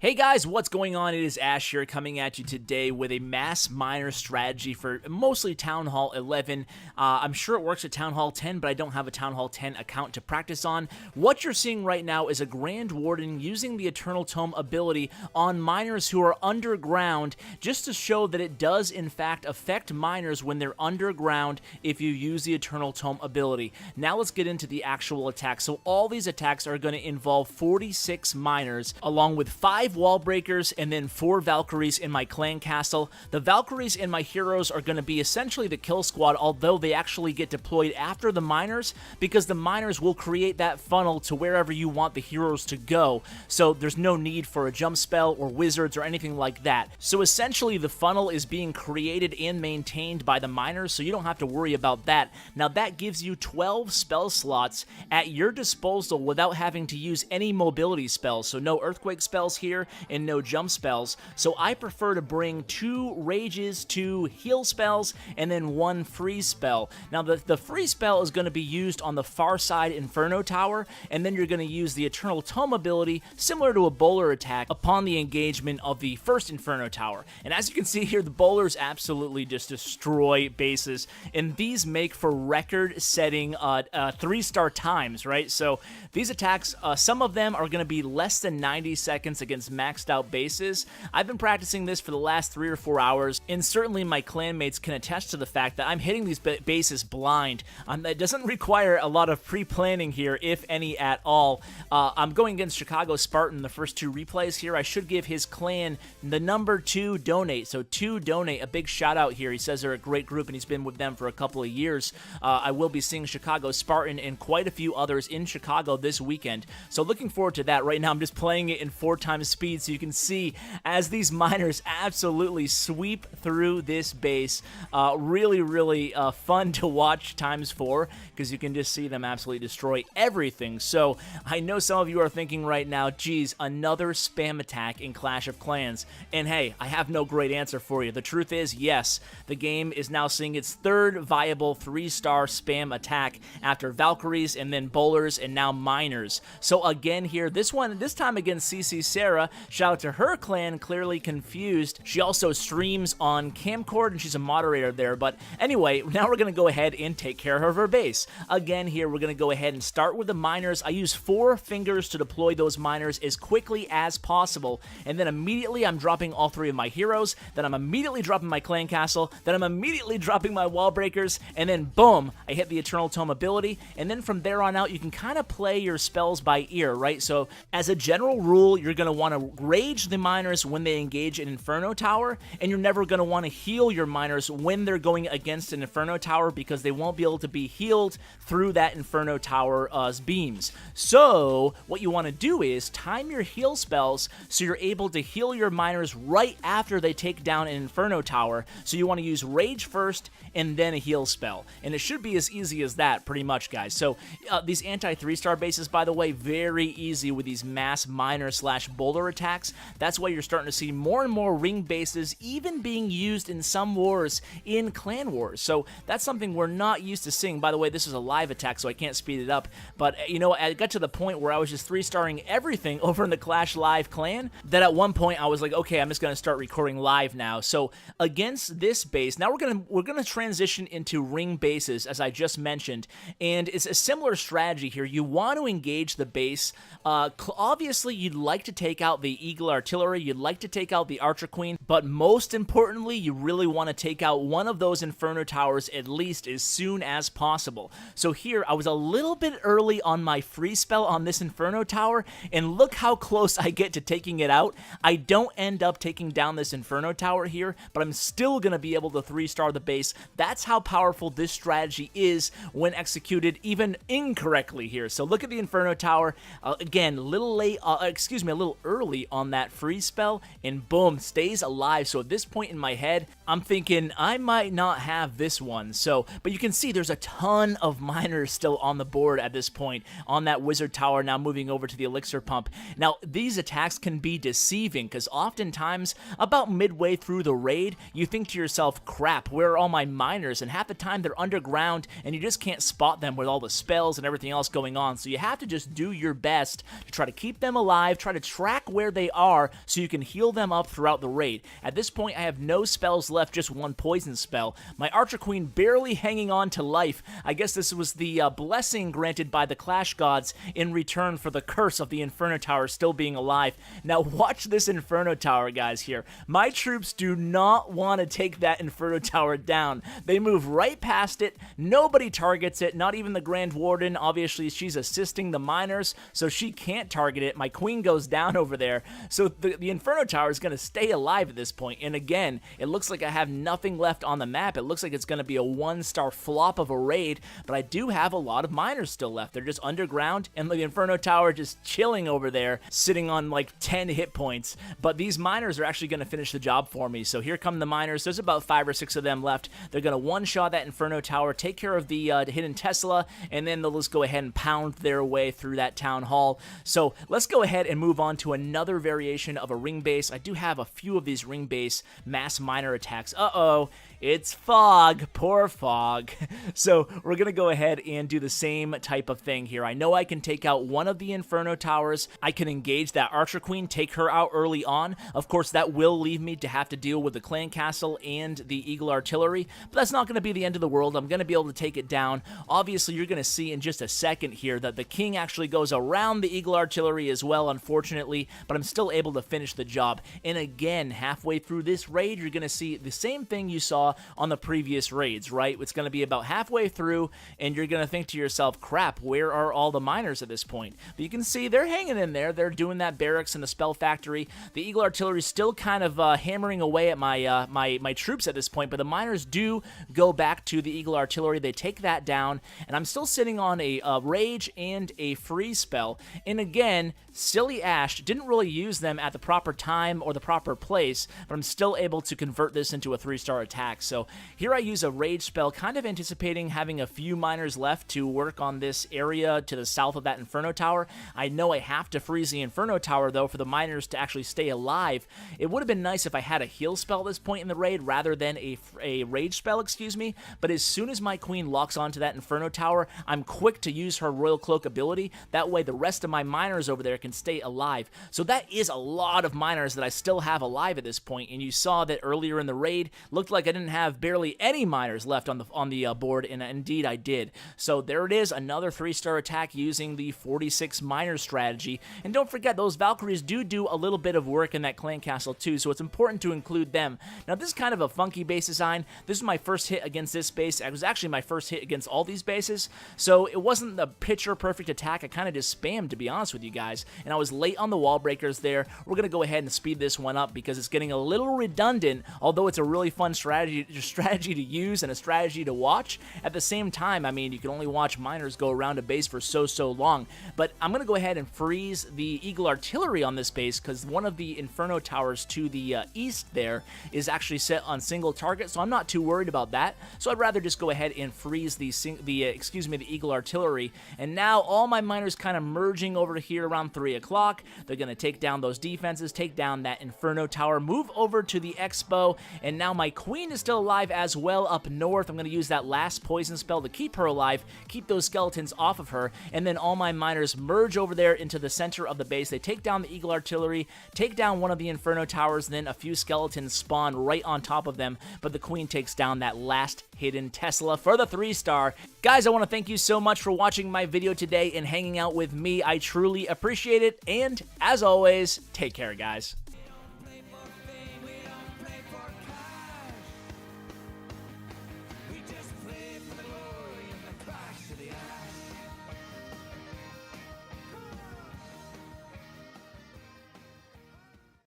Hey guys, what's going on? It is Ash here coming at you today with a mass miner strategy for mostly Town Hall 11. I'm sure it works at Town Hall 10, but I don't have a Town Hall 10 account to practice on. What you're seeing right now is a Grand Warden using the Eternal Tome ability on miners who are underground, just to show that it does in fact affect miners when they're underground if you use the Eternal Tome ability. Now let's get into the actual attack. So all these attacks are going to involve 46 miners along with 5 wallbreakers and then 4 Valkyries in my clan castle. The Valkyries in my heroes are going to be essentially the kill squad, although they actually get deployed after the miners, because the miners will create that funnel to wherever you want the heroes to go. So there's no need for a jump spell or wizards or anything like that. So essentially the funnel is being created and maintained by the miners, so you don't have to worry about that. Now that gives you 12 spell slots at your disposal without having to use any mobility spells. So no earthquake spells here and no jump spells. So I prefer to bring 2 rages, 2 heal spells, and then 1 freeze spell. Now the freeze spell is going to be used on the far side Inferno Tower, and then you're going to use the Eternal Tome ability similar to a bowler attack upon the engagement of the first Inferno Tower. And as you can see here, the bowlers absolutely just destroy bases, and these make for record-setting 3-star times, right? So these attacks, some of them are going to be less than 90 seconds against maxed out bases. I've been practicing this for the last 3 or 4 hours, and certainly my clanmates can attest to the fact that I'm hitting these bases blind. It doesn't require a lot of pre-planning here, if any at all. I'm going against Chicago Spartan the first 2 replays here. I should give his clan the number 2 donate. So 2 donate, a big shout out here. He says they're a great group and he's been with them for a couple of years. I will be seeing Chicago Spartan and quite a few others in Chicago this weekend. So looking forward to that. Right now I'm just playing it in 4 times speed so you can see as these miners absolutely sweep through this base. Really fun to watch times 4 because you can just see them absolutely destroy everything. So I know some of you are thinking right now, geez, another spam attack in Clash of Clans. And hey, I have no great answer for you. The truth is, yes, the game is now seeing its 3rd viable 3-star spam attack after Valkyries and then bowlers and now miners. So again here, this time against CC Sarah, shout out to her clan, Clearly Confused. She also streams on Camcord and she's a moderator there. But anyway, now we're going to go ahead and take care of her base. Again here, we're going to go ahead and start with the miners. I use 4 fingers to deploy those miners as quickly as possible. And then immediately I'm dropping all 3 of my heroes. Then I'm immediately dropping my clan castle. Then I'm immediately dropping my wall breakers. And then boom, I hit the Eternal Tome ability. And then from there on out, you can kind of play your spells by ear, right? So as a general rule, you're going to want to rage the miners when they engage an Inferno Tower, and you're never going to want to heal your miners when they're going against an Inferno Tower because they won't be able to be healed through that Inferno Tower's beams. So what you want to do is time your heal spells so you're able to heal your miners right after they take down an Inferno Tower. So you want to use rage first and then a heal spell, and it should be as easy as that pretty much, guys. So these anti-3-star bases, by the way, very easy with these mass miner / bowler attacks. That's why you're starting to see more and more ring bases even being used in some wars in clan wars. So that's something we're not used to seeing. By the way, this is a live attack, so I can't speed it up. But, you know, I got to the point where I was just 3-starring everything over in the Clash Live clan that at one point I was like, okay, I'm just going to start recording live now. So against this base, now we're gonna transition into ring bases, as I just mentioned. And it's a similar strategy here. You want to engage the base. Obviously, you'd like to take out the Eagle Artillery. You'd like to take out the Archer Queen. But most importantly, you really want to take out one of those Inferno Towers at least as soon as possible. So here, I was a little bit early on my free spell on this Inferno Tower, and look how close I get to taking it out. I don't end up taking down this Inferno Tower here, but I'm still going to be able to 3-star the base. That's how powerful this strategy is when executed even incorrectly here. So look at the Inferno Tower. Again, a little early on that free spell, and boom, stays alive. So at this point in my head, I'm thinking I might not have this one. So, but you can see there's a ton of miners still on the board at this point on that Wizard Tower, now moving over to the Elixir Pump. Now, these attacks can be deceiving because oftentimes about midway through the raid, you think to yourself, crap, where are all my miners? And half the time they're underground and you just can't spot them with all the spells and everything else going on. So you have to just do your best to try to keep them alive, try to track where they are so you can heal them up throughout the raid. At this point, I have no spells left, just one poison spell. My Archer Queen barely hanging on to life. I guess this was the blessing granted by the Clash Gods in return for the curse of the Inferno Tower still being alive. Now watch this Inferno Tower, guys, here. My troops do not want to take that Inferno Tower down. They move right past it. Nobody targets it, not even the Grand Warden. Obviously, she's assisting the miners, so she can't target it. My queen goes down over there. So the Inferno Tower is going to stay alive at this point. And again, it looks like I have nothing left on the map. It looks like it's going to be a one-star flop of a raid, but I do have a lot of miners still left. They're just underground, and the Inferno Tower just chilling over there, sitting on like 10 hit points. But these miners are actually going to finish the job for me. So here come the miners. There's about 5 or 6 of them left. They're going to one-shot that Inferno Tower, take care of the hidden Tesla, and then they'll just go ahead and pound their way through that town hall. So let's go ahead and move on to another variation of a ring base. I do have a few of these ring base mass miner attacks. Uh-oh, it's Fog. Poor Fog. So we're going to go ahead and do the same type of thing here. I know I can take out one of the Inferno Towers. I can engage that Archer Queen, take her out early on. Of course, that will leave me to have to deal with the Clan Castle and the Eagle Artillery, but that's not going to be the end of the world. I'm going to be able to take it down. Obviously, you're going to see in just a second here that the King actually goes around the Eagle Artillery as well, unfortunately, but I'm still able to finish the job. And again, halfway through this raid, you're going to see the same thing you saw on the previous raids, right? It's going to be about halfway through, and you're going to think to yourself, crap, where are all the miners at this point? But you can see they're hanging in there. They're doing that barracks in the Spell Factory. The Eagle Artillery is still kind of hammering away at my troops at this point, but the miners do go back to the Eagle Artillery. They take that down, and I'm still sitting on a Rage and a Freeze spell. And again, Silly Ash didn't really use them at the proper time or the proper place, but I'm still able to convert this into a 3-star attack. So here I use a Rage spell, kind of anticipating having a few miners left to work on this area to the south of that Inferno Tower. I know I have to freeze the Inferno Tower, though, for the miners to actually stay alive. It would have been nice if I had a heal spell at this point in the raid rather than a Rage spell, excuse me, but as soon as my queen locks onto that Inferno Tower, I'm quick to use her Royal Cloak ability. That way the rest of my miners over there can stay alive. So that is a lot of miners that I still have alive at this point, and you saw that earlier in the raid, looked like I didn't have barely any miners left on the board, and indeed I did. So there it is, another 3-star attack using the 46 miner strategy. And don't forget, those Valkyries do a little bit of work in that Clan Castle too, so it's important to include them. Now this is kind of a funky base design. This is my first hit against this base. It was actually my first hit against all these bases, so it wasn't the picture perfect attack. I kind of just spammed, to be honest with you guys, and I was late on the wall breakers there. We're going to go ahead and speed this one up because it's getting a little redundant, although it's a really fun strategy to use and a strategy to watch. At the same time, I mean, you can only watch miners go around a base for so long, but I'm going to go ahead and freeze the Eagle Artillery on this base because one of the Inferno Towers to the east there is actually set on single target, so I'm not too worried about that. So I'd rather just go ahead and freeze the Eagle Artillery. And now all my miners kind of merging over here around 3 o'clock. They're going to take down those defenses, take down that Inferno Tower, move over to the Expo, and now my queen is still alive as well up north. I'm going to use that last poison spell to keep her alive, keep those skeletons off of her, and then all my miners merge over there into the center of the base. They take down the Eagle Artillery, take down one of the Inferno Towers, and then a few skeletons spawn right on top of them, but the queen takes down that last hidden Tesla for the 3-star. Guys, I want to thank you so much for watching my video today and hanging out with me. I truly appreciate it, and as always, take care, guys.